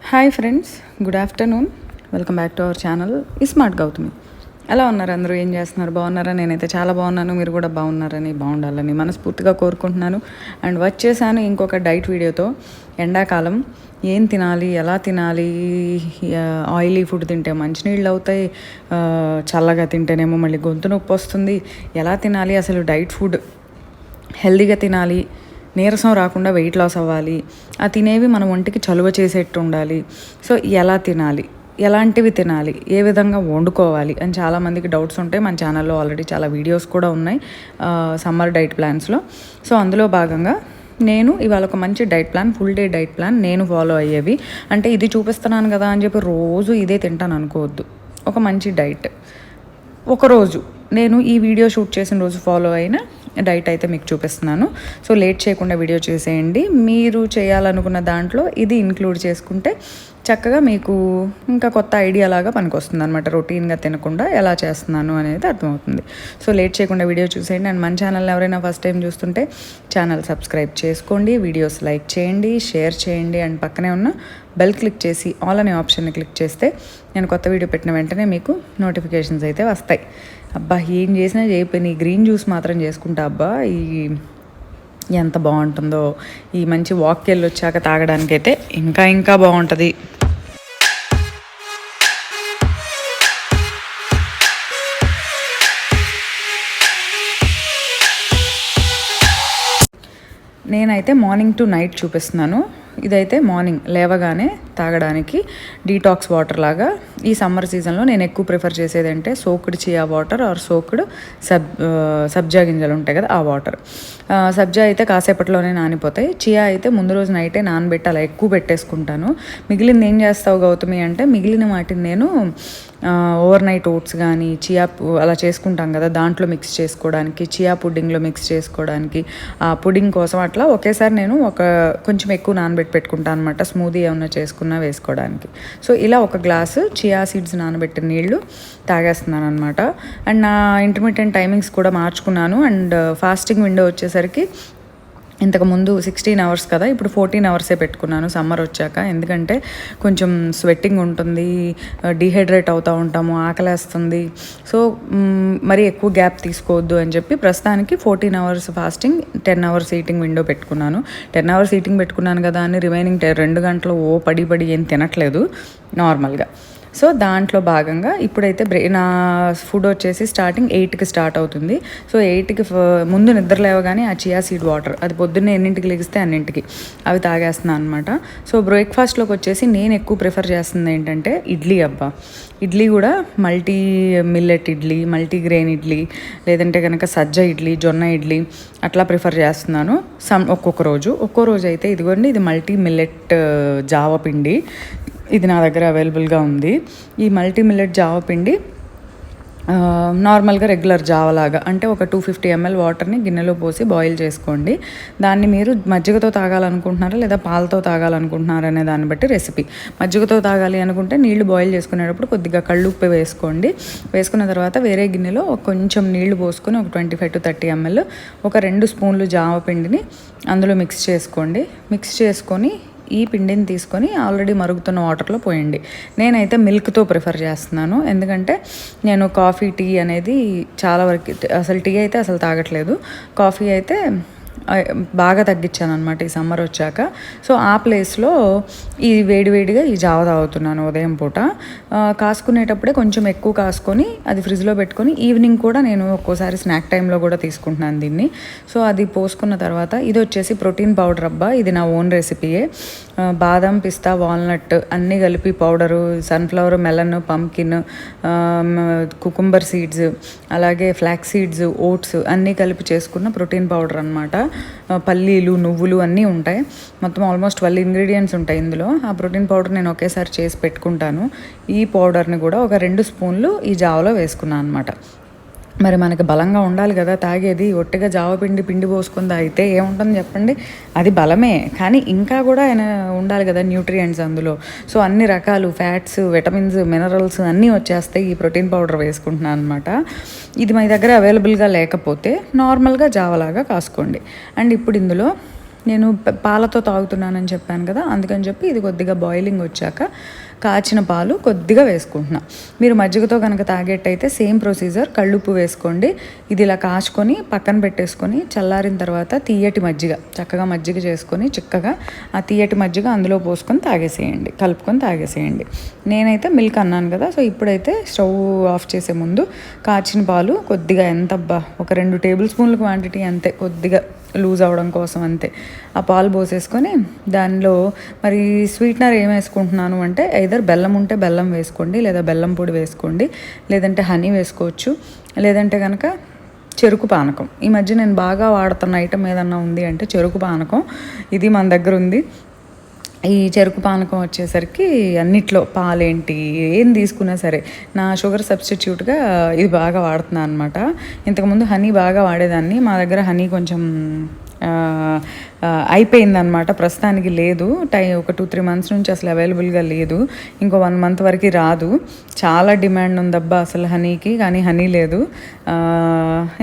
Hi friends, good afternoon. Welcome back to our channel smart Gautami. ఎలా ఉన్నారు అందరూ? ఏం చేస్తున్నారు? బాగున్నారా? నేనైతే చాలా బాగున్నాను. మీరు కూడా బాగున్నారని, బాగుండాలని మనస్ఫూర్తిగా కోరుకుంటున్నాను. అండ్ వచ్చేసాను ఇంకొక డైట్ వీడియోతో. ఎండాకాలం ఏం తినాలి, ఎలా తినాలి, ఆయిలీ ఫుడ్ తింటే మంచినీళ్ళు అవుతాయి, చల్లగా తింటేనేమో మళ్ళీ గొంతు నొప్పి వస్తుంది, ఎలా తినాలి అసలు డైట్ ఫుడ్, హెల్దీగా తినాలి, నీరసం రాకుండా వెయిట్ లాస్ అవ్వాలి, ఆ తినేవి మన ఒంటికి చలువ చేసేట్టు ఉండాలి. సో ఎలా తినాలి, ఎలాంటివి తినాలి, ఏ విధంగా వండుకోవాలి అని చాలామందికి డౌట్స్ ఉంటాయి. మన ఛానల్లో ఆల్రెడీ చాలా వీడియోస్ కూడా ఉన్నాయి సమ్మర్ డైట్ ప్లాన్స్లో. సో అందులో భాగంగా నేను ఇవాళ ఒక మంచి diet plan, full day diet plan నేను ఫాలో అయ్యేవి. అంటే ఇది చూపిస్తున్నాను కదా అని చెప్పి రోజు ఇదే తింటాను అనుకోవద్దు. ఒక మంచి డైట్ ఒకరోజు నేను ఈ వీడియో షూట్ చేసిన రోజు ఫాలో అయిన డైట్ అయితే మీకు చూపిస్తున్నాను. సో లేట్ చేయకుండా వీడియో చేసేయండి. మీరు చేయాలనుకున్న దాంట్లో ఇది ఇంక్లూడ్ చేసుకుంటే చక్కగా మీకు ఇంకా కొత్త ఐడియా లాగా పనికొస్తుంది అనమాట. రొటీన్గా తినకుండా ఎలా చేస్తున్నాను అనేది అర్థమవుతుంది. సో లేట్ చేయకుండా వీడియో చూసేయండి. అండ్ మన ఛానల్ ఎవరైనా ఫస్ట్ టైం చూస్తుంటే ఛానల్ సబ్స్క్రైబ్ చేసుకోండి, వీడియోస్ లైక్ చేయండి, షేర్ చేయండి. అండ్ పక్కనే ఉన్న బెల్ క్లిక్ చేసి ఆల్ అనే ఆప్షన్ని క్లిక్ చేస్తే నేను కొత్త వీడియో పెట్టిన వెంటనే మీకు నోటిఫికేషన్స్ అయితే వస్తాయి. అబ్బా ఏం చేసినా చేయకపోయినా ఈ గ్రీన్ జ్యూస్ మాత్రం చేసుకుంటా. అబ్బా ఈ ఎంత బాగుంటుందో, ఈ మంచి వాక్కి వెళ్ళి వచ్చాక తాగడానికైతే ఇంకా ఇంకా బాగుంటుంది. నేనైతే మార్నింగ్ టు నైట్ చూపిస్తున్నాను. ఇదైతే మార్నింగ్ లేవగానే తాగడానికి డీటాక్స్ వాటర్ లాగా. ఈ సమ్మర్ సీజన్లో నేను ఎక్కువ ప్రిఫర్ చేసేది అంటే soaked chia water or soaked సబ్జా గింజలు ఉంటాయి కదా, ఆ వాటర్. సబ్జా అయితే కాసేపట్లోనే నానిపోతాయి. చియా అయితే ముందు రోజు నైటే నానబెట్టి అలా ఎక్కువ పెట్టేసుకుంటాను. మిగిలింది ఏం చేస్తావు గౌతమి అంటే, మిగిలిన వాటిని నేను ఓవర్ నైట్ ఓట్స్ కానీ చియా అలా చేసుకుంటాం కదా, దాంట్లో మిక్స్ చేసుకోవడానికి, చియా పుడ్డింగ్లో మిక్స్ చేసుకోవడానికి, ఆ పుడ్డింగ్ కోసం అట్లా ఒకేసారి నేను కొంచెం ఎక్కువ నానబెట్టి పెట్టుకుంటాను అనమాట, స్మూదీ ఏమన్నా చేసుకున్నా వేసుకోవడానికి. సో ఇలా ఒక గ్లాసు చియా సీడ్స్ నానబెట్టిన నీళ్లు తాగేస్తున్నాను అనమాట. అండ్ నా ఇంటర్మీడియట్ టైమింగ్స్ కూడా మార్చుకున్నాను. అండ్ ఫాస్టింగ్ విండో వచ్చేసరికి ఇంతకుముందు 16 అవర్స్ కదా, ఇప్పుడు 14 అవర్సే పెట్టుకున్నాను సమ్మర్ వచ్చాక. ఎందుకంటే కొంచెం స్వెట్టింగ్ ఉంటుంది, డీహైడ్రేట్ అవుతూ ఉంటాము, ఆకలేస్తుంది. సో మరి ఎక్కువ గ్యాప్ తీసుకోవద్దు అని చెప్పి ప్రస్తుతానికి 14 hours fasting, 10 hours eating window పెట్టుకున్నాను. 10 అవర్స్ ఈటింగ్ పెట్టుకున్నాను కదా అని రిమైనింగ్ 2 గంటలు పడి ఏం తినట్లేదు నార్మల్గా. సో దాంట్లో భాగంగా ఇప్పుడైతే నా ఫుడ్ వచ్చేసి స్టార్టింగ్ 8కి స్టార్ట్ అవుతుంది. సో 8కి ముందు నిద్ర లేవగానే ఆ చియా సీడ్ వాటర్, అది పొద్దున్నే ఎన్నింటికి లెగిస్తే అన్నింటికి అవి తాగేస్తున్నాను అనమాట. సో బ్రేక్ఫాస్ట్లోకి వచ్చేసి నేను ఎక్కువ ప్రిఫర్ చేస్తుంది ఏంటంటే ఇడ్లీ. అబ్బా ఇడ్లీ కూడా multi millet idli, multi grain idli, లేదంటే కనుక సజ్జ ఇడ్లీ, జొన్న ఇడ్లీ అట్లా ప్రిఫర్ చేస్తున్నాను. ఒక్కో రోజు అయితే ఇదిగోండి, ఇది మల్టీ మిల్లెట్ జావ పిండి, ఇది నా దగ్గర అవైలబుల్గా ఉంది. ఈ మల్టీ మిల్లెట్ జావ పిండి నార్మల్గా రెగ్యులర్ జావలాగా, అంటే ఒక 250 ml వాటర్ని గిన్నెలో పోసి బాయిల్ చేసుకోండి. దాన్ని మీరు మజ్జిగతో తాగాలనుకుంటున్నారా లేదా పాలతో తాగాలనుకుంటున్నారా అనే దాన్ని బట్టి రెసిపీ. మజ్జిగతో తాగాలి అనుకుంటే నీళ్లు బాయిల్ చేసుకునేటప్పుడు కొద్దిగా కళ్ళుప్పు వేసుకోండి. వేసుకున్న తర్వాత వేరే గిన్నెలో కొంచెం నీళ్లు పోసుకొని ఒక 25 to 30 ml ఒక 2 స్పూన్లు జావ పిండిని అందులో మిక్స్ చేసుకోండి. మిక్స్ చేసుకొని ఈ పిండిని తీసుకొని ఆల్రెడీ మరుగుతున్న వాటర్లో పోయండి. నేనైతే మిల్క్తో ప్రిఫర్ చేస్తున్నాను, ఎందుకంటే నేను కాఫీ, టీ అనేది చాలా వరకు అసలు టీ అయితే అసలు తాగట్లేదు. కాఫీ అయితే బాగా తగ్గించాను అనమాట ఈ సమ్మర్ వచ్చాక. సో ఆ ప్లేస్లో ఈ వేడివేడిగా ఈ జావ తాగుతున్నాను ఉదయం పూట. కాసుకునేటప్పుడే కొంచెం ఎక్కువ కాసుకొని అది ఫ్రిడ్జ్లో పెట్టుకొని ఈవినింగ్ కూడా నేను ఒక్కోసారి స్నాక్ టైంలో కూడా తీసుకుంటున్నాను దీన్ని. సో అది పోసుకున్న తర్వాత ఇది వచ్చేసి ప్రోటీన్ పౌడర్. అబ్బా ఇది నా ఓన్ రెసిపీయే. బాదం, పిస్తా, వాల్నట్ అన్నీ కలిపి powder, sunflower, melon, pumpkin, cucumber seeds, అలాగే ఫ్లాక్స్ సీడ్స్, ఓట్స్ అన్నీ కలిపి చేసుకున్న ప్రోటీన్ పౌడర్ అనమాట. పల్లీలు, నువ్వులు అన్నీ ఉంటాయి. మొత్తం ఆల్మోస్ట్ 12 ఇంగ్రీడియంట్స్ ఉంటాయి ఇందులో. ఆ ప్రోటీన్ పౌడర్ నేను ఒకేసారి చేసి పెట్టుకుంటాను. ఈ పౌడర్ని కూడా ఒక 2 స్పూన్లు ఈ జావలో వేసుకున్నాను అనమాట. మరి మనకి బలంగా ఉండాలి కదా తాగేది. ఒట్టిగా జావ పిండి పోసుకుంది అయితే ఏముంటుంది చెప్పండి, అది బలమే, కానీ ఇంకా కూడా ఉండాలి కదా న్యూట్రియంట్స్ అందులో. సో అన్ని రకాలు ఫ్యాట్స్, విటమిన్స్, మినరల్స్ అన్నీ వచ్చేస్తాయి ఈ ప్రోటీన్ పౌడర్ వేసుకుంటున్నాను అనమాట. ఇది మీ దగ్గర అవైలబుల్గా లేకపోతే నార్మల్గా జావలాగా కాసుకోండి. అండ్ ఇప్పుడు ఇందులో నేను పాలతో తాగుతున్నానని చెప్పాను కదా, అందుకని చెప్పి ఇది కొద్దిగా బాయిలింగ్ వచ్చాక కాచిన పాలు కొద్దిగా వేసుకుంటున్నా. మీరు మజ్జిగతో కనుక తాగేట్టయితే సేమ్ ప్రొసీజర్, కళ్ళుప్పు వేసుకోండి. ఇది ఇలా కాచుకొని పక్కన పెట్టేసుకొని చల్లారిన తర్వాత తీయటి మజ్జిగ, చక్కగా మజ్జిగ చేసుకొని చిక్కగా ఆ తీయటి మజ్జిగ అందులో పోసుకొని తాగేసేయండి, కలుపుకొని తాగేసేయండి. నేనైతే మిల్క్ అన్నాను కదా, సో ఇప్పుడైతే స్టవ్ ఆఫ్ చేసే ముందు కాచిన పాలు కొద్దిగా ఎంతబ్బా ఒక 2 టేబుల్ స్పూన్ల క్వాంటిటీ అంతే, కొద్దిగా లూజ్ అవ్వడం కోసం అంతే. ఆ పాలు పోసేసుకొని దానిలో మరి స్వీట్నర్ ఏం వేసుకుంటున్నాను అంటే ఐదర్ బెల్లం ఉంటే బెల్లం వేసుకోండి, లేదా బెల్లం పొడి వేసుకోండి, లేదంటే హనీ వేసుకోవచ్చు, లేదంటే కనుక చెరుకు పానకం. ఈ మధ్య నేను బాగా వాడుతున్న ఐటమ్ ఏదన్నా ఉంది అంటే చెరుకు పానకం. ఇది మన దగ్గర ఉంది. ఈ చెరుకు పానకం వచ్చేసరికి అన్నిట్లో పాలేంటి ఏం తీసుకున్నా సరే నా షుగర్ సబ్స్టిట్యూట్గా ఇది బాగా వాడుతున్నాను అనమాట. ఇంతకుముందు హనీ బాగా వాడేదాన్ని, మా దగ్గర హనీ కొంచెం అయిపోయిందనమాట, ప్రస్తుతానికి లేదు. ఒక 2-3 మంత్స్ నుంచి అసలు అవైలబుల్గా లేదు, ఇంకో 1 మంత్ వరకు రాదు. చాలా డిమాండ్ ఉందబ్బా అసలు హనీకి, కానీ హనీ లేదు.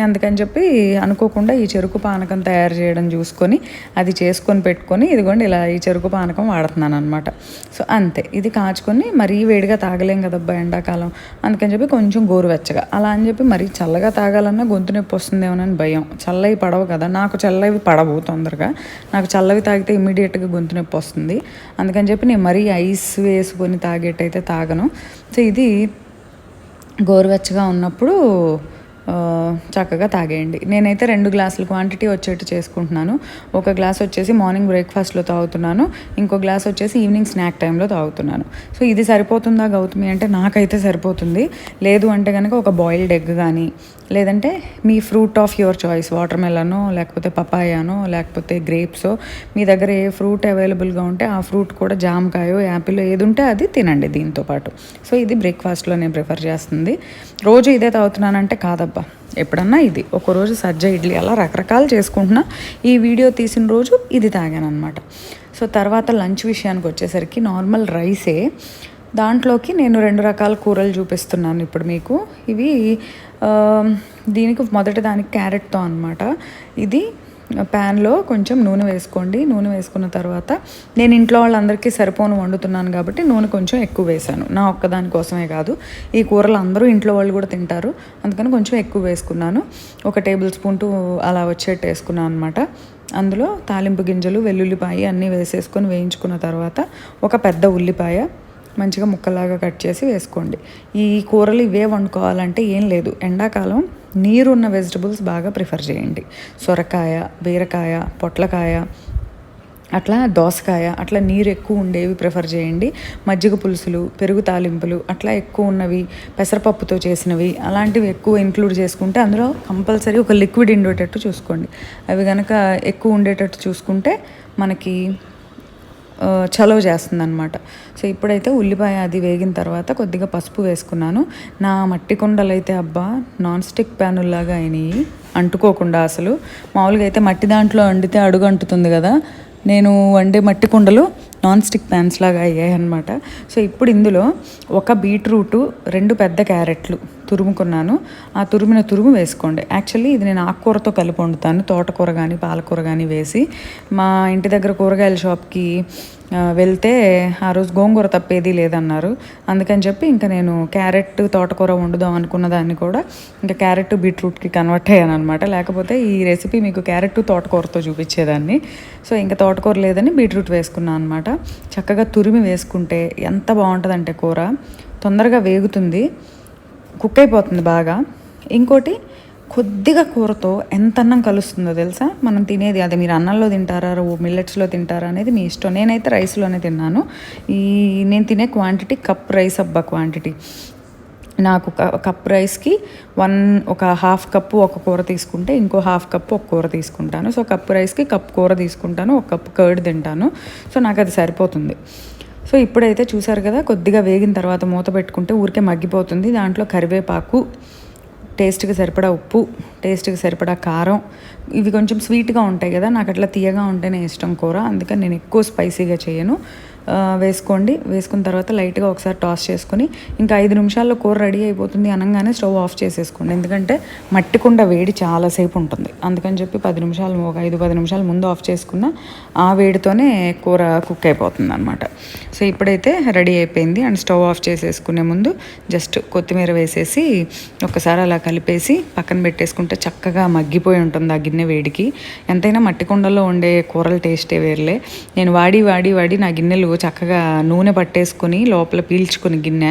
అందుకని చెప్పి అనుకోకుండా ఈ చెరుకు పానకం తయారు చేయడం చూసుకొని అది చేసుకొని పెట్టుకొని ఇదిగోండి ఇలా ఈ చెరుకు పానకం వాడుతున్నాను అనమాట. సో అంతే, ఇది కాచుకొని మరీ వేడిగా తాగలేం కదబ్బా ఎండాకాలం, అందుకని చెప్పి కొంచెం గోరువెచ్చగా. అలా అని చెప్పి మరీ చల్లగా తాగాలన్నా గొంతు నొప్పి వస్తుందేమోనని భయం. చల్లవి పడవు కదా, నాకు చల్లవి పడవు తొందరగా, నాకు చల్లవి తాగితే ఇమ్మీడియట్గా గొంతు నొప్పి వస్తుంది. అందుకని చెప్పి నేను మరీ ఐస్ వేసుకొని తాగేటైతే తాగను. సో ఇది గోరువెచ్చగా ఉన్నప్పుడు చక్కగా తాగేయండి. నేనైతే 2 గ్లాసుల క్వాంటిటీ వచ్చేట్టు చేసుకుంటున్నాను. ఒక గ్లాస్ వచ్చేసి మార్నింగ్ బ్రేక్ఫాస్ట్లో తాగుతున్నాను, ఇంకో గ్లాస్ వచ్చేసి ఈవినింగ్ స్నాక్ టైంలో తాగుతున్నాను. సో ఇది సరిపోతుందా గౌతమి అంటే నాకైతే సరిపోతుంది. లేదు అంటే కనుక ఒక బాయిల్డ్ ఎగ్ కానీ, లేదంటే మీ fruit of your choice, water మెలనో లేకపోతే పపాయానో లేకపోతే గ్రేప్సో, మీ దగ్గర ఏ ఫ్రూట్ అవైలబుల్గా ఉంటే ఆ ఫ్రూట్ కూడా, జామకాయో యాపిల్ ఏది ఉంటే అది తినండి దీంతో పాటు. సో ఇది బ్రేక్ఫాస్ట్లో నేను ప్రిఫర్ చేస్తుంది. రోజు ఇదే తాగుతున్నానంటే కాదబ్బా, ఎప్పుడన్నా ఇది, ఒకరోజు సజ్జ ఇడ్లీ, అలా రకరకాలు చేసుకుంటున్నా. ఈ వీడియో తీసిన రోజు ఇది తాగాను అనమాట. సో తర్వాత లంచ్ విషయానికి వచ్చేసరికి నార్మల్ రైసే, దాంట్లోకి నేను 2 రకాల కూరలు చూపిస్తున్నాను ఇప్పుడు మీకు. ఇవి దీనికి మొదటి దానికి క్యారెట్తో అనమాట. ఇది ప్యాన్లో కొంచెం నూనె వేసుకోండి. నూనె వేసుకున్న తర్వాత నేను ఇంట్లో వాళ్ళందరికీ సరిపోను వండుతున్నాను కాబట్టి నూనె కొంచెం ఎక్కువ వేసాను, నా ఒక్కదాని కోసమే కాదు, ఈ కూరలు అందరూ ఇంట్లో వాళ్ళు కూడా తింటారు, అందుకని కొంచెం ఎక్కువ వేసుకున్నాను. 1 టేబుల్ స్పూన్ అలా వచ్చేట్టు వేసుకున్నాను అనమాట. అందులో తాలింపు గింజలు, వెల్లుల్లిపాయ అన్నీ వేసేసుకొని వేయించుకున్న తర్వాత ఒక పెద్ద ఉల్లిపాయ మంచిగా ముక్కలాగా కట్ చేసి వేసుకోండి. ఈ కూరలు ఇవే వండుకోవాలంటే ఏం లేదు, ఎండాకాలం నీరున్న వెజిటబుల్స్ బాగా ప్రిఫర్ చేయండి. సొరకాయ, బీరకాయ, పొట్లకాయ, అట్లా దోసకాయ, అట్లా నీరు ఎక్కువ ఉండేవి ప్రిఫర్ చేయండి. మజ్జిగ పులుసులు, పెరుగు తాలింపులు అట్లా ఎక్కువ ఉన్నవి, పెసరపప్పుతో చేసినవి అలాంటివి ఎక్కువ ఇంక్లూడ్ చేసుకుంటే అందులో కంపల్సరీ ఒక లిక్విడ్ ఉండేటట్టు చూసుకోండి. అవి కనుక ఎక్కువ ఉండేటట్టు చూసుకుంటే మనకి చలవ చేస్తుంది అనమాట. సో ఇప్పుడైతే ఉల్లిపాయ అది వేగిన తర్వాత కొద్దిగా పసుపు వేసుకున్నాను. నా మట్టి కుండలు అయితే అబ్బా నాన్ స్టిక్ ప్యానుల్లాగా అయినాయి, అంటుకోకుండా. అసలు మామూలుగా అయితే మట్టి దాంట్లో వండితే అడుగు అంటుతుంది కదా, నేను వండే మట్టి కుండలు నాన్ స్టిక్ ప్యాన్స్ లాగా అయ్యాయి అనమాట. సో ఇప్పుడు ఇందులో 1 బీట్రూటు, 2 పెద్ద క్యారెట్లు తురుముకున్నాను. ఆ తురుము వేసుకోండి. యాక్చువల్లీ ఇది నేను ఆకుకూరతో కలిపి వండుతాను, తోటకూర కానీ పాలకూర కానీ వేసి. మా ఇంటి దగ్గర కూరగాయల షాప్కి వెళ్తే ఆ రోజు గోంగూర తప్పేది లేదన్నారు, అందుకని చెప్పి ఇంకా నేను క్యారెట్ తోటకూర వండుదాం అనుకున్న దాన్ని కూడా ఇంకా క్యారెట్ బీట్రూట్కి కన్వర్ట్ అయ్యాను అనమాట. లేకపోతే ఈ రెసిపీ మీకు క్యారెట్ తోటకూరతో చూపించేదాన్ని. సో ఇంకా తోటకూర లేదని బీట్రూట్ వేసుకున్నాను అనమాట. చక్కగా తురిమి వేసుకుంటే ఎంత బాగుంటుందంటే కూర తొందరగా వేగుతుంది, కుక్ అయిపోతుంది బాగా. ఇంకోటి కొద్దిగా కూరతో ఎంత అన్నం కలుస్తుందో తెలుసా మనం తినేది. అది మీరు అన్నంలో తింటారా, మిల్లెట్స్లో తింటారా అనేది మీ ఇష్టం. నేనైతే రైస్లోనే తిన్నాను. నేను తినే క్వాంటిటీ కప్ రైస్ అబ్బా క్వాంటిటీ. నాకు కప్ రైస్కి ఒక 1/2 కప్పు ఒక కూర తీసుకుంటే ఇంకో 1/2 కప్పు ఒక కూర తీసుకుంటాను. సో కప్ రైస్కి కప్ కూర తీసుకుంటాను, 1 కప్పు కర్డ్ తింటాను. సో నాకు అది సరిపోతుంది. సో ఇప్పుడైతే చూసారు కదా, కొద్దిగా వేగిన తర్వాత మూత పెట్టుకుంటే ఊరికే మగ్గిపోతుంది. దాంట్లో కరివేపాకు, టేస్ట్కి సరిపడా ఉప్పు, టేస్ట్కి సరిపడా కారం, ఇవి కొంచెం స్వీట్గా ఉంటాయి కదా, నాకు అట్లా తీయగా ఉంటేనే ఇష్టం కూర, అందుకని నేను ఎక్కువ స్పైసీగా చేయను. వేసుకోండి. వేసుకున్న తర్వాత లైట్గా ఒకసారి టాస్ చేసుకొని ఇంకా 5 నిమిషాల్లో కూర రెడీ అయిపోతుంది అనగానే స్టవ్ ఆఫ్ చేసేసుకోండి. ఎందుకంటే మట్టి కుండ వేడి చాలాసేపు ఉంటుంది, అందుకని చెప్పి 10 నిమిషాలు ఒక 5-10 నిమిషాల ముందు ఆఫ్ చేసుకున్న ఆ వేడితోనే కూర కుక్ అయిపోతుంది అనమాట. సో ఇప్పుడైతే రెడీ అయిపోయింది. అండ్ స్టవ్ ఆఫ్ చేసేసుకునే ముందు జస్ట్ కొత్తిమీర వేసేసి ఒక్కసారి అలా కలిపేసి పక్కన పెట్టేసుకుంటే చక్కగా మగ్గిపోయి ఉంటుంది ఆ గిన్నె వేడికి. ఎంతైనా మట్టి కుండలో ఉండే కూరల టేస్టే వేర్లే. నేను వాడి నా గిన్నెలు చక్కగా నూనె పట్టేసుకొని లోపల పీల్చుకుని గిన్నె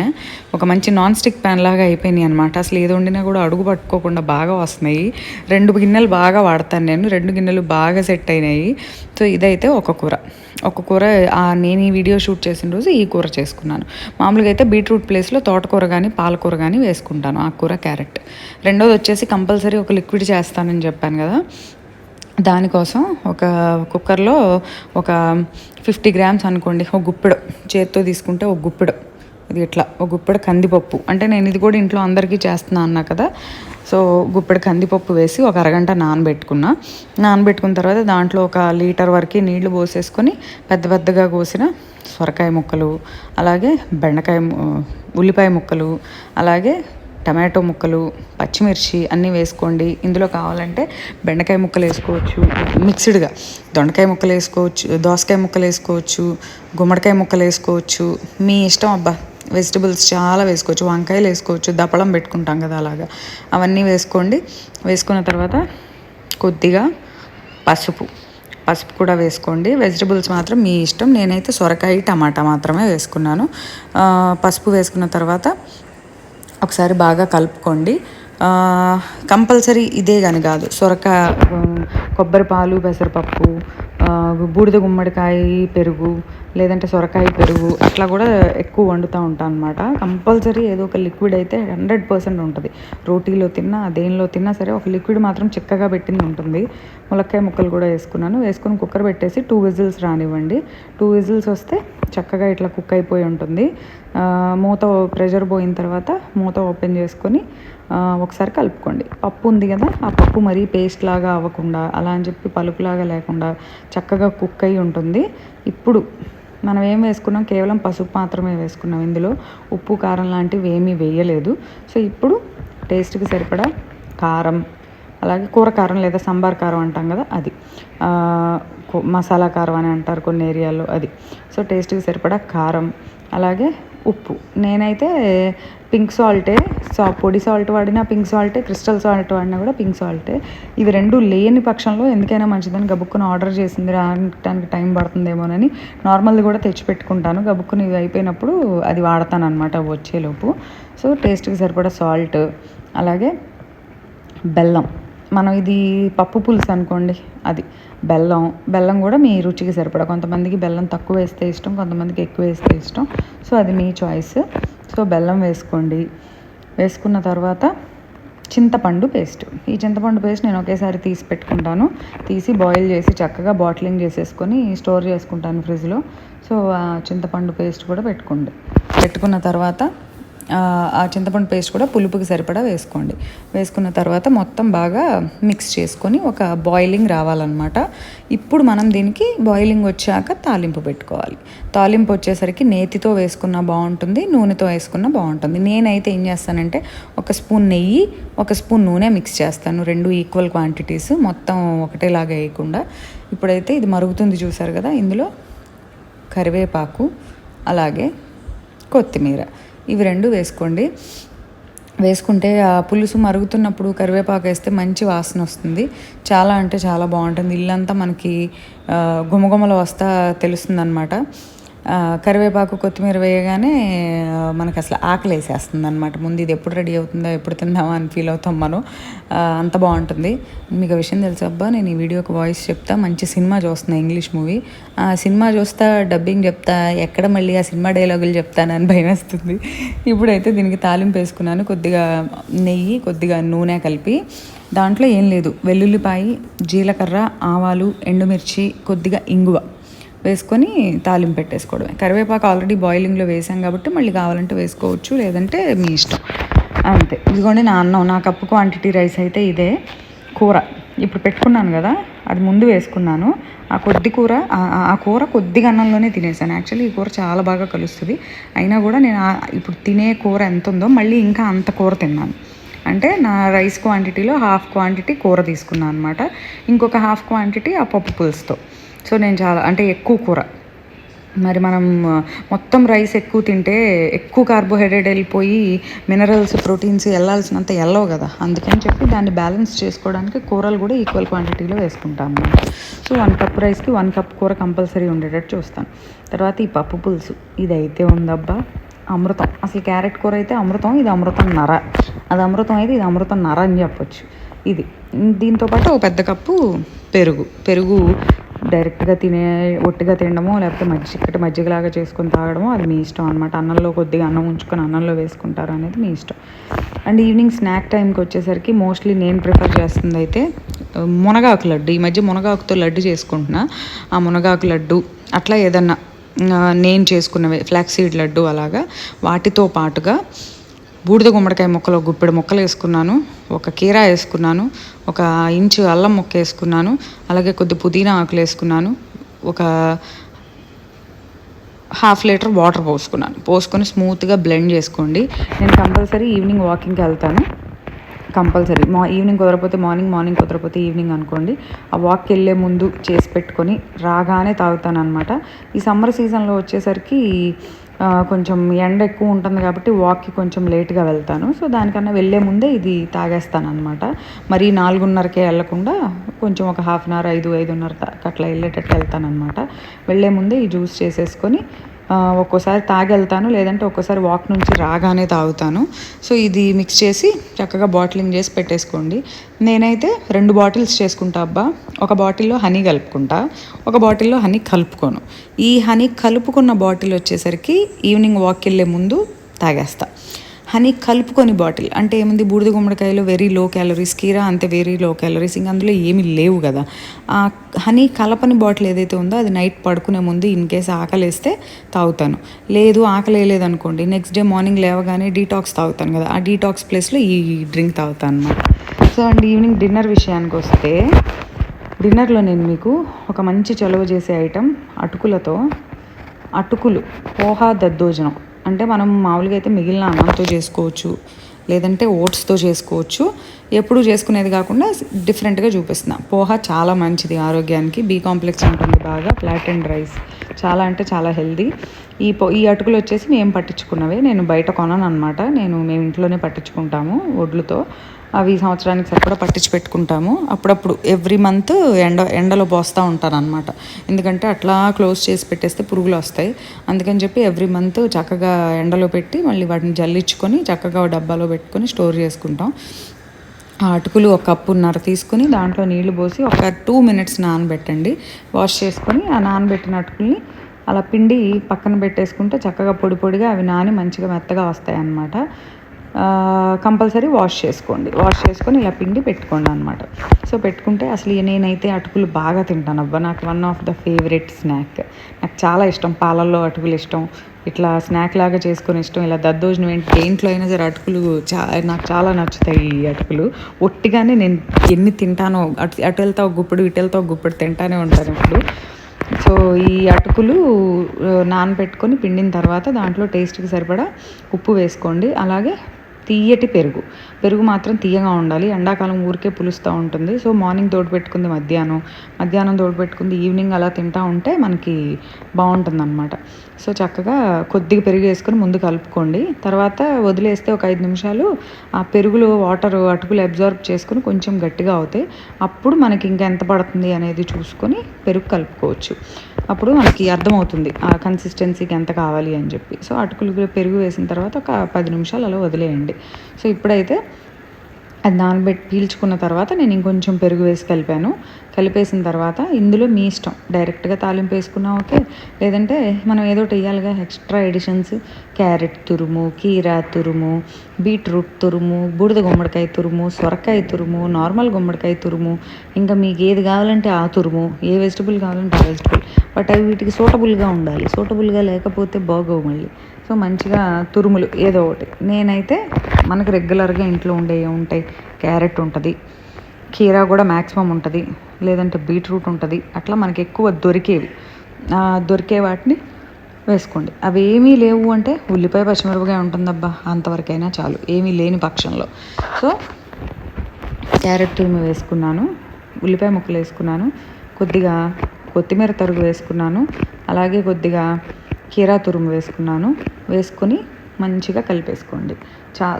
ఒక మంచి నాన్ స్టిక్ ప్యాన్ లాగా అయిపోయినాయి అనమాట. అసలు ఏది వండినా కూడా అడుగు పట్టుకోకుండా బాగా వస్తున్నాయి. 2 గిన్నెలు బాగా వాడతాను నేను, 2 గిన్నెలు బాగా సెట్ అయినాయి. సో ఇదైతే ఒక కూర నేను ఈ వీడియో షూట్ చేసిన రోజు ఈ కూర చేసుకున్నాను. మామూలుగా అయితే బీట్రూట్ ప్లేస్లో తోటకూర కానీ పాలకూర కానీ వేసుకుంటాను, ఆకుకూర, క్యారెట్. రెండోది వచ్చేసి కంపల్సరీ ఒక లిక్విడ్ చేస్తానని చెప్పాను కదా, దానికోసం ఒక కుక్కర్లో ఒక 50 గ్రామ్స్ అనుకోండి, ఒక గుప్పెడు చేత్తో తీసుకుంటే ఒక గుప్పెడు, ఇది ఇట్లా ఒక గుప్పెడు కందిపప్పు, అంటే నేను ఇది కూడా ఇంట్లో అందరికీ చేస్తున్నా అన్నా కదా, సో గుప్పెడు కందిపప్పు వేసి ఒక అరగంట నానబెట్టుకున్న తర్వాత దాంట్లో ఒక లీటర్ వరకు నీళ్లు పోసేసుకొని పెద్దగా కోసిన సొరకాయ ముక్కలు, అలాగే ఉల్లిపాయ ముక్కలు, అలాగే టమాటో ముక్కలు, పచ్చిమిర్చి అన్నీ వేసుకోండి. ఇందులో కావాలంటే బెండకాయ ముక్కలు వేసుకోవచ్చు, మిక్స్డ్గా దొండకాయ ముక్కలు వేసుకోవచ్చు, దోసకాయ ముక్కలు వేసుకోవచ్చు, గుమ్మడికాయ ముక్కలు వేసుకోవచ్చు, మీ ఇష్టం. అబ్బా వెజిటబుల్స్ చాలా వేసుకోవచ్చు, వంకాయలు వేసుకోవచ్చు, దప్పడం పెట్టుకుంటాం కదా అలాగా, అవన్నీ వేసుకోండి. వేసుకున్న తర్వాత కొద్దిగా పసుపు కూడా వేసుకోండి. వెజిటబుల్స్ మాత్రం మీ ఇష్టం. నేనైతే సొరకాయ టమాటా మాత్రమే వేసుకున్నాను. పసుపు వేసుకున్న తర్వాత ఒకసారి బాగా కలుపుకోండి. కంపల్సరీ ఇదే కానీ కాదు, కొబ్బరి పాలు, పెసరపప్పు, బూడిద గుమ్మడికాయ పెరుగు, లేదంటే సొరకాయ పెరుగు, అట్లా కూడా ఎక్కువ వండుతూ ఉంటాను అనమాట. కంపల్సరీ ఏదో ఒక లిక్విడ్ అయితే 100% ఉంటుంది. రోటీలో తిన్నా దేనిలో తిన్నా సరే ఒక లిక్విడ్ మాత్రం చిక్కగా పెట్టింది ఉంటుంది. ములక్కాయ ముక్కలు కూడా వేసుకుని కుక్కర్ పెట్టేసి 2 విజిల్స్ రానివ్వండి. 2 విజిల్స్ వస్తే చక్కగా ఇట్లా కుక్ అయిపోయి ఉంటుంది. ప్రెషర్ పోయిన తర్వాత మూత ఓపెన్ చేసుకొని ఒకసారి కలుపుకోండి. పప్పు ఉంది కదా, ఆ పప్పు మరీ పేస్ట్ లాగా అవ్వకుండా, అలా అని చెప్పి పలుకులాగా లేకుండా చక్కగా కుక్ అయి ఉంటుంది. ఇప్పుడు మనం ఏం వేసుకున్నాం, కేవలం పసుపు మాత్రమే వేసుకున్నాం, ఇందులో ఉప్పు కారం లాంటివి ఏమీ వేయలేదు. సో ఇప్పుడు టేస్ట్కి సరిపడా కారం, అలాగే కూర కారం లేదా సాంబార్ కారం అంటాం కదా అది, మసాలా కారం అని అంటారు కొన్ని ఏరియాల్లో, అది. సో టేస్ట్కి సరిపడా కారం, అలాగే ఉప్పు. నేనైతే పింక్ సాల్టే, పొడి సాల్ట్ వాడినా పింక్ సాల్టే, క్రిస్టల్ సాల్ట్ వాడినా కూడా పింక్ సాల్టే. ఇవి 2 లేని పక్షంలో ఎందుకైనా మంచిదని గబుక్కుని ఆర్డర్ చేసింది రావడానికి టైం పడుతుందేమోనని నార్మల్ది కూడా తెచ్చిపెట్టుకుంటాను. గబుక్కుని ఇవి అయిపోయినప్పుడు అది వాడతాను అనమాట వచ్చేలోపు. సో టేస్ట్కి సరిపడా సాల్ట్, అలాగే బెల్లం. మనం ఇది పప్పు పులుసు అనుకోండి, అది బెల్లం కూడా మీ రుచికి సరిపడా. కొంతమందికి బెల్లం తక్కువ వేస్తే ఇష్టం, కొంతమందికి ఎక్కువ వేస్తే ఇష్టం. సో అది మీ చాయిస్. సో బెల్లం వేసుకోండి. వేసుకున్న తర్వాత చింతపండు పేస్ట్. ఈ చింతపండు పేస్ట్ నేను ఒకేసారి తీసి పెట్టుకుంటాను. తీసి బాయిల్ చేసి చక్కగా బాటిలింగ్ చేసేసుకొని స్టోర్ చేసుకుంటాను ఫ్రిడ్జ్లో. సో ఆ చింతపండు పేస్ట్ కూడా పెట్టుకున్న తర్వాత ఆ చింతపండు పేస్ట్ కూడా పులుపుకి సరిపడా వేసుకోండి. వేసుకున్న తర్వాత మొత్తం బాగా మిక్స్ చేసుకొని ఒక బాయిలింగ్ రావాలన్నమాట. ఇప్పుడు మనం దీనికి బాయిలింగ్ వచ్చాక తాలింపు పెట్టుకోవాలి. తాలింపు వచ్చేసరికి నేతితో వేసుకున్న బాగుంటుంది, నూనెతో వేసుకున్న బాగుంటుంది. నేనైతే ఏం చేస్తానంటే 1 స్పూన్ నెయ్యి, 1 స్పూన్ నూనె మిక్స్ చేస్తాను, 2 ఈక్వల్ క్వాంటిటీస్, మొత్తం ఒకటేలాగా వేయకుండా. ఇప్పుడైతే ఇది మరుగుతుంది చూసారు కదా, ఇందులో కరివేపాకు, అలాగే కొత్తిమీర, ఇవి 2 వేసుకోండి. వేసుకుంటే ఆ పులుసు మరుగుతున్నప్పుడు కరివేపాకు వేస్తే మంచి వాసన వస్తుంది. చాలా అంటే చాలా బాగుంటుంది. ఇల్లంతా మనకి గుమగుమలు వస్తా తెలుస్తుంది అనమాట. కరివేపాకు కొత్తిమీర వేయగానే మనకు అసలు ఆకలి వేసేస్తుంది అనమాట. ముందు ఇది ఎప్పుడు రెడీ అవుతుందో, ఎప్పుడు తిందామా అని ఫీల్ అవుతాం మనం. అంత బాగుంటుంది. మీకు విషయం తెలుసు అబ్బా, నేను ఈ వీడియోకి వాయిస్ చెప్తా, మంచి సినిమా చూస్తున్నా, ఇంగ్లీష్ మూవీ. ఆ సినిమా చూస్తా, డబ్బింగ్ చెప్తా, ఎక్కడ మళ్ళీ ఆ సినిమా డైలాగులు చెప్తానని భయం వేస్తుంది. ఇప్పుడైతే దీనికి తాలింపు వేసుకున్నాను. కొద్దిగా నెయ్యి, కొద్దిగా నూనె కలిపి, దాంట్లో ఏం లేదు, వెల్లుల్లిపాయ, జీలకర్ర, ఆవాలు, ఎండుమిర్చి, కొద్దిగా ఇంగువ వేసుకొని తాలింపు పెట్టేసుకోవడమే. కరివేపాకు ఆల్రెడీ బాయిలింగ్లో వేసాం కాబట్టి మళ్ళీ కావాలంటే వేసుకోవచ్చు, లేదంటే మీ ఇష్టం. అంతే. ఇదిగోండి నా అన్నం, నా కప్పు క్వాంటిటీ రైస్ అయితే ఇదే. కూర ఇప్పుడు పెట్టుకున్నాను కదా, అది ముందు వేసుకున్నాను. ఆ కొద్ది కూర ఆ కూర కొద్దిగా అన్నంలోనే తినేసాను. యాక్చువల్లీ ఈ కూర చాలా బాగా కలుస్తుంది. అయినా కూడా నేను ఇప్పుడు తినే కూర ఎంత ఉందో మళ్ళీ ఇంకా అంత కూర తిన్నాను. అంటే నా రైస్ క్వాంటిటీలో హాఫ్ క్వాంటిటీ కూర తీసుకున్నాను అనమాట. ఇంకొక హాఫ్ క్వాంటిటీ ఆ పప్పు పులుసుతో. సో నేను చాలా అంటే ఎక్కువ కూర. మరి మనం మొత్తం రైస్ ఎక్కువ తింటే ఎక్కువ కార్బోహైడ్రేట్ వెళ్ళిపోయి మినరల్స్ ప్రోటీన్స్ వెళ్ళాల్సినంత వెళ్ళవు కదా. అందుకని చెప్పి దాన్ని బ్యాలెన్స్ చేసుకోవడానికి కూరలు కూడా ఈక్వల్ క్వాంటిటీలో వేసుకుంటాను అన్నమాట. సో 1 కప్ రైస్కి 1 కప్ కూర కంపల్సరీ ఉండేటట్టు చూస్తాను. తర్వాత ఈ పప్పు పులుసు ఇదైతే ఉందబ్బా అమృతం. అసలు క్యారెట్ కూర అయితే అమృతం, ఇది అమృతం నర. అది అమృతం అయితే ఇది అమృతం నర అని చెప్పొచ్చు. ఇది దీంతోపాటు ఒక పెద్ద కప్పు పెరుగు డైరెక్ట్గా ఒట్టిగా తినడమో లేకపోతే చిక్కటి మజ్జిగలాగా చేసుకొని తాగడమో అది మీ ఇష్టం అనమాట. అన్నంలో కొద్దిగా అన్నం ఉంచుకొని అన్నంలో వేసుకుంటారు అనేది మీ ఇష్టం. అండ్ ఈవినింగ్ స్నాక్ టైంకి వచ్చేసరికి మోస్ట్లీ నేను ప్రిఫర్ చేస్తుంది అయితే మునగాకు లడ్డు. ఈ మధ్య మునగాకుతో లడ్డు చేసుకుంటున్నా. ఆ మునగాకు లడ్డు అట్లా ఏదన్నా నేను చేసుకున్నవి ఫ్లాక్స్ సీడ్ లడ్డు అలాగా. వాటితో పాటుగా బూడిద గుమ్మడికాయ ముక్కలు గుప్పెడు ముక్కలు వేసుకున్నాను, ఒక కీరా వేసుకున్నాను, ఒక ఇంచు అల్లం ముక్క వేసుకున్నాను, అలాగే కొద్ది పుదీనా ఆకులు వేసుకున్నాను, ఒక ½ లీటర్ వాటర్ పోసుకొని స్మూత్గా బ్లెండ్ చేసుకోండి. నేను కంపల్సరీ ఈవినింగ్ వాకింగ్కి వెళ్తాను. కంపల్సరీ ఈవినింగ్ కుదరపోతే మార్నింగ్ కుదరపోతే ఈవినింగ్ అనుకోండి. ఆ వాక్కి వెళ్ళే ముందు చేసి పెట్టుకొని రాగానే తాగుతాను అనమాట. ఈ సమ్మర్ సీజన్లో వచ్చేసరికి కొంచెం ఎండ ఎక్కువ ఉంటుంది కాబట్టి వాక్కి కొంచెం లేట్గా వెళ్తాను. సో దానికన్నా వెళ్ళే ముందే ఇది తాగేస్తాను అనమాట. మరి 4:30కే వెళ్ళకుండా కొంచెం ఒక ½ అవర్ 5:30 అట్లా వెళ్ళేటట్టు వెళ్తాను అనమాట. వెళ్ళే ముందే ఈ జ్యూస్ చేసేసుకొని ఒక్కోసారి తాగెళ్తాను, లేదంటే ఒక్కోసారి వాక్ నుంచి రాగానే తాగుతాను. సో ఇది మిక్స్ చేసి చక్కగా బాటిలింగ్ చేసి పెట్టేసుకోండి. నేనైతే 2 బాటిల్స్ చేసుకుంటా అబ్బా. ఒక బాటిల్లో హనీ కలుపుకుంటా, ఒక బాటిల్లో హనీ కలుపుకోను. ఈ హనీ కలుపుకున్న బాటిల్ వచ్చేసరికి ఈవినింగ్ వాక్కి వెళ్ళే ముందు తాగేస్తా. హనీ కలుపుకొని బాటిల్ అంటే ఏముంది, బూడిద గుమ్మడికాయలో వెరీ లో క్యాలరీస్, కీరా అంతే వెరీ లో క్యాలరీస్, ఇంకా అందులో ఏమీ లేవు కదా. ఆ హనీ కలపని బాటిల్ ఏదైతే ఉందో అది నైట్ పడుకునే ముందు ఇన్ కేస్ ఆకలేస్తే తాగుతాను. లేదు ఆకలి వేయలేదు అనుకోండి, నెక్స్ట్ డే మార్నింగ్ లేవగానే డీటాక్స్ తాగుతాను కదా, ఆ డీటాక్స్ ప్లేస్లో ఈ డ్రింక్ తాగుతాను అన్నమాట. సో అండ్ ఈవినింగ్ డిన్నర్ విషయానికి వస్తే, డిన్నర్లో నేను మీకు ఒక మంచి చలువ చేసే ఐటెం అటుకులు పోహా దద్దోజనం. అంటే మనం మామూలుగా అయితే మిగిలిన అన్నంతో చేసుకోవచ్చు, లేదంటే ఓట్స్తో చేసుకోవచ్చు. ఎప్పుడు చేసుకునేది కాకుండా డిఫరెంట్గా చూపిస్తున్నా. పోహా చాలా మంచిది ఆరోగ్యానికి, బి కాంప్లెక్స్ ఉంటుంది బాగా, ఫ్లాట్ అండ్ రైస్ చాలా అంటే చాలా హెల్దీ. ఈ అటుకులు వచ్చేసి మేము పట్టించుకున్నవే, నేను బయట కొనను అనమాట. మేము ఇంట్లోనే పట్టించుకుంటాము ఒడ్లుతో. అవి సంవత్సరానికి సరిపడా పట్టించి పెట్టుకుంటాము. అప్పుడప్పుడు ఎవ్రీ మంత్ ఎండలో పోస్తూ ఉంటాను అనమాట. ఎందుకంటే అట్లా క్లోజ్ చేసి పెట్టేస్తే పురుగులు వస్తాయి. అందుకని చెప్పి ఎవ్రీ మంత్ చక్కగా ఎండలో పెట్టి మళ్ళీ వాటిని జల్లించుకొని చక్కగా డబ్బాలో పెట్టుకొని స్టోర్ చేసుకుంటాం. ఆ అటుకులు 1.5 కప్పు తీసుకొని దాంట్లో నీళ్లు పోసి ఒక 2 minutes నానబెట్టండి. వాష్ చేసుకొని ఆ నానబెట్టిన అటుకుల్ని అలా పిండి పక్కన పెట్టేసుకుంటే చక్కగా పొడిగా అవి నాని మంచిగా మెత్తగా వస్తాయి అన్నమాట. కంపల్సరీ వాష్ చేసుకొని ఇలా పిండి పెట్టుకోండి అనమాట. సో పెట్టుకుంటే అసలు నేనైతే అటుకులు బాగా తింటాను అబ్బా. నాకు one of the favourite snack. నాకు చాలా ఇష్టం, పాలల్లో అటుకులు ఇష్టం, ఇట్లా స్నాక్ లాగా చేసుకొని ఇష్టం. ఇలా దద్దోజనం దేంట్లో అయినా సరే అటుకులు నాకు చాలా నచ్చుతాయి. ఈ అటుకులు ఒట్టిగానే నేను ఎన్ని తింటానో, అటు వెళ్తా ఒక గుప్పుడు ఇటు వెళ్తా ఒక గుప్పుడు తింటానే ఉంటాను ఇప్పుడు. సో ఈ అటుకులు నానబెట్టుకొని పిండిన తర్వాత దాంట్లో టేస్ట్కి సరిపడా ఉప్పు వేసుకోండి. అలాగే తీయటి పెరుగు మాత్రం తీయగా ఉండాలి. ఎండాకాలం ఊరికే పులుస్తూ ఉంటుంది. సో మార్నింగ్ తోడుపెట్టుకుంది మధ్యాహ్నం తోడుపెట్టుకుంది ఈవినింగ్ అలా తింటూ ఉంటే మనకి బాగుంటుందన్నమాట. సో చక్కగా కొద్దిగా పెరుగు వేసుకొని ముందు కలుపుకోండి. తర్వాత వదిలేస్తే ఒక 5 నిమిషాలు ఆ పెరుగులో వాటర్ అటుకులు అబ్జార్బ్ చేసుకొని కొంచెం గట్టిగా అవుతాయి. అప్పుడు మనకి ఇంకా ఎంత పడుతుంది అనేది చూసుకొని పెరుగు కలుపుకోవచ్చు. అప్పుడు మనకి అర్థమవుతుంది ఆ కన్సిస్టెన్సీకి ఎంత కావాలి అని చెప్పి. సో అటుకులు పెరుగు వేసిన తర్వాత ఒక 10 నిమిషాలు అలా వదిలేయండి. సో ఇప్పుడైతే అది పీల్చుకున్న తర్వాత నేను ఇంకొంచెం పెరుగు వేసి కలిపేసిన తర్వాత ఇందులో మీ ఇష్టం, డైరెక్ట్గా తాలింపు వేసుకున్నా ఓకే, లేదంటే మనం ఏదో ఒకటి వేయాలిగా ఎక్స్ట్రా ఎడిషన్స్, క్యారెట్ తురుము, కీరా తురుము, బీట్రూట్ తురుము, బూడిద గుమ్మడికాయ తురుము, సొరకాయ తురుము, నార్మల్ గుమ్మడికాయ తురుము, ఇంకా మీకు ఏది కావాలంటే ఆ తురుము, ఏ వెజిటబుల్ కావాలంటే ఆ వెజిటబుల్. బట్ అవి వీటికి సూటబుల్గా ఉండాలి, సూటబుల్గా లేకపోతే బాగోవు మళ్ళీ. సో మంచిగా తురుములు ఏదో ఒకటి. నేనైతే మనకు రెగ్యులర్గా ఇంట్లో ఉంటాయి, క్యారెట్ ఉంటుంది, కీరా కూడా మ్యాక్సిమం ఉంటుంది, లేదంటే బీట్రూట్ ఉంటుంది. అట్లా మనకి ఎక్కువ దొరికేవి, దొరికే వాటిని వేసుకోండి. అవి ఏమీ లేవు అంటే ఉల్లిపాయ పచ్చిమిరపకాయ ఉంటుందబ్బా, అంతవరకైనా చాలు ఏమీ లేని పక్షంలో. సో క్యారెట్ తురుము వేసుకున్నాను, ఉల్లిపాయ ముక్కలు వేసుకున్నాను, కొద్దిగా కొత్తిమీర తరుగు వేసుకున్నాను, అలాగే కొద్దిగా కీరా తురుము వేసుకున్నాను. వేసుకొని మంచిగా కలిపేసుకోండి.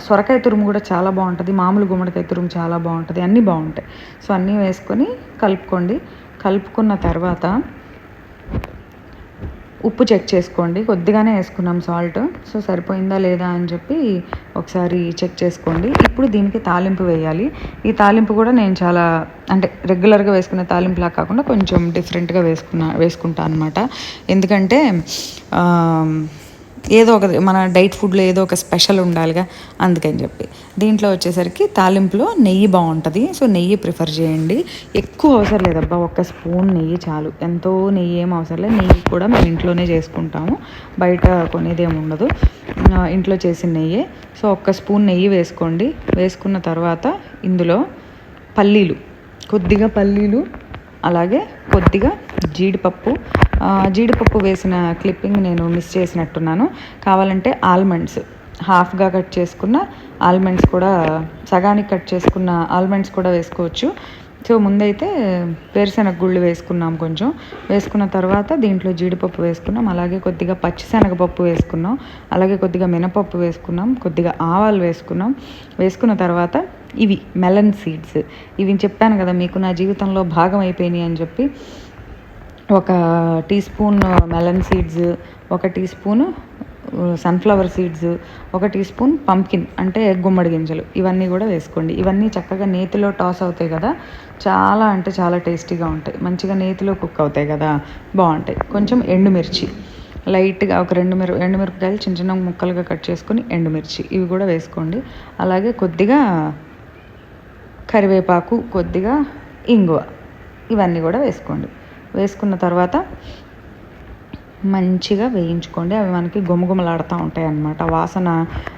సొరకాయ తురుము కూడా చాలా బాగుంటుంది, మామూలు గుమ్మడికాయ తురుము చాలా బాగుంటుంది, అన్నీ బాగుంటాయి. సో అన్నీ వేసుకొని కలుపుకోండి. కలుపుకున్న తర్వాత ఉప్పు చెక్ చేసుకోండి. కొద్దిగానే వేసుకున్నాం సాల్ట్, సో సరిపోయిందా లేదా అని చెప్పి ఒకసారి చెక్ చేసుకోండి. ఇప్పుడు దీనికి తాలింపు వేయాలి. ఈ తాలింపు కూడా నేను చాలా అంటే రెగ్యులర్గా వేసుకునే తాలింపులా కాకుండా కొంచెం డిఫరెంట్గా వేసుకుంటాను అనమాట. ఎందుకంటే ఏదో ఒక మన డైట్ ఫుడ్లో ఏదో ఒక స్పెషల్ ఉండాలిగా, అందుకని చెప్పి. దీంట్లో వచ్చేసరికి తాలింపులో నెయ్యి బాగుంటుంది, సో నెయ్యి ప్రిఫర్ చేయండి. ఎక్కువ అవసరం లేదబ్బా, 1 స్పూన్ నెయ్యి చాలు. ఎంతో నెయ్యి ఏం అవసరం లేదు. నెయ్యి కూడా మేము ఇంట్లోనే చేసుకుంటాము, బయట కొనేదేమి ఉండదు, ఇంట్లో చేసిన నెయ్యే. సో 1 స్పూన్ నెయ్యి వేసుకోండి. వేసుకున్న తర్వాత ఇందులో కొద్దిగా పల్లీలు, అలాగే కొద్దిగా జీడిపప్పు వేసిన క్లిప్పింగ్ నేను మిస్ చేసినట్టున్నాను. కావాలంటే ఆల్మండ్స్, హాఫ్గా కట్ చేసుకున్న ఆల్మండ్స్ కూడా, సగానికి కట్ చేసుకున్న ఆల్మండ్స్ కూడా వేసుకోవచ్చు. సో ముందైతే వేరుశనగ గుళ్ళు వేసుకున్నాం కొంచెం. వేసుకున్న తర్వాత దీంట్లో జీడిపప్పు వేసుకున్నాం, అలాగే కొద్దిగా పచ్చిశనగపప్పు వేసుకున్నాం, అలాగే కొద్దిగా మినపప్పు వేసుకున్నాం, కొద్దిగా ఆవాలు వేసుకున్నాం. వేసుకున్న తర్వాత ఇవి మెలన్ సీడ్స్, ఇవి చెప్పాను కదా మీకు నా జీవితంలో భాగం అయిపోయినాయి అని చెప్పి. 1 teaspoon melon seeds, 1 teaspoon sunflower seeds, 1 teaspoon pumpkin అంటే గుమ్మడి గింజలు, ఇవన్నీ కూడా వేసుకోండి. ఇవన్నీ చక్కగా నేతిలో టాస్ అవుతాయి కదా, చాలా అంటే చాలా టేస్టీగా ఉంటాయి. మంచిగా నేతిలో కుక్ అవుతాయి కదా, బాగుంటాయి. కొంచెం ఎండుమిర్చి లైట్గా, ఒక 2 ఎండుమిరపకాయలు చిన్న చిన్న ముక్కలుగా కట్ చేసుకొని ఎండుమిర్చి, ఇవి కూడా వేసుకోండి. అలాగే కొద్దిగా కరివేపాకు, కొద్దిగా ఇంగువ, ఇవన్నీ కూడా వేసుకోండి. వేసుకున్న తర్వాత మంచిగా వేయించుకోండి. అవి మనకి గుమగుమలాడుతూ ఉంటాయి అన్నమాట. వాసన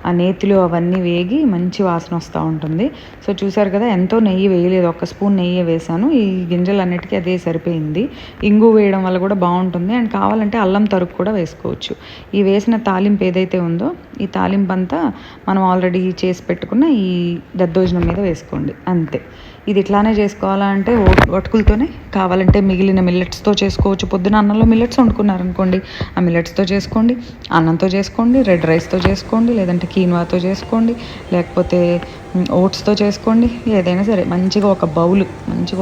ఆ నేతిలో అవన్నీ వేగి మంచి వాసన వస్తూ ఉంటుంది. సో చూసారు కదా, ఎంతో నెయ్యి వేయలేదు, 1 స్పూన్ నెయ్యి వేసాను. ఈ గింజలన్నిటికీ అదే సరిపోయింది. ఇంగు వేయడం వల్ల కూడా బాగుంటుంది. అండ్ కావాలంటే అల్లం తరుగు కూడా వేసుకోవచ్చు. ఈ వేసిన తాలింపు ఏదైతే ఉందో, ఈ తాలింపు అంతా మనం ఆల్రెడీ చేసి పెట్టుకున్న ఈ దద్దోజనం మీద వేసుకోండి, అంతే. ఇది ఇట్లానే చేసుకోవాలా అంటే ఒటుకులతోనే, కావాలంటే మిగిలిన మిల్లెట్స్తో చేసుకోవచ్చు. పొద్దున అన్నంలో మిల్లెట్స్ వండుకున్నారనుకోండి, ఆ మిల్లెట్స్తో చేసుకోండి, అన్నంతో చేసుకోండి, రెడ్ రైస్తో చేసుకోండి, లేదంటే కీన్వాతో చేసుకోండి, లేకపోతే ఓట్స్తో చేసుకోండి. ఏదైనా సరే మంచిగా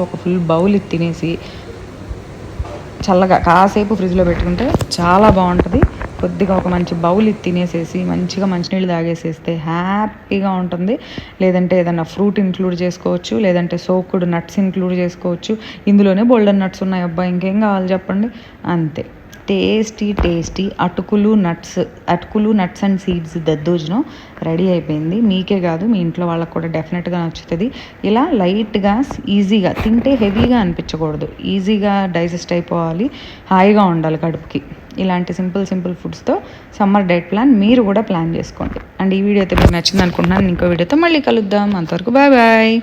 ఒక ఫుల్ బౌల్ తినేసి చల్లగా కాసేపు ఫ్రిడ్జ్లో పెట్టుకుంటే చాలా బాగుంటుంది. కొద్దిగా ఒక మంచి బౌల్ తినేసేసి మంచిగా మంచినీళ్ళు తాగేసేస్తే హ్యాపీగా ఉంటుంది. లేదంటే ఏదైనా ఫ్రూట్ ఇంక్లూడ్ చేసుకోవచ్చు, లేదంటే సోకుడు నట్స్ ఇంక్లూడ్ చేసుకోవచ్చు. ఇందులోనే బోల్డెన్ నట్స్ ఉన్నాయి అబ్బా, ఇంకేం కావాలి చెప్పండి, అంతే. టేస్టీ అటుకులు నట్స్ అండ్ సీడ్స్ దద్దోజనం రెడీ అయిపోయింది. మీకే కాదు, మీ ఇంట్లో వాళ్ళకి కూడా డెఫినెట్గా నచ్చుతుంది. ఇలా లైట్గా ఈజీగా తింటే హెవీగా అనిపించకూడదు, ఈజీగా డైజెస్ట్ అయిపోవాలి, హాయిగా ఉండాలి కడుపుకి. ఇలాంటి సింపుల్ ఫుడ్స్తో సమ్మర్ డైట్ ప్లాన్ మీరు కూడా ప్లాన్ చేసుకోండి. అండ్ ఈ వీడియో అయితే మీకు నచ్చింది అనుకుంటున్నాను. ఇంకో వీడియోతో మళ్ళీ కలుద్దాం. అంతవరకు బాయ్.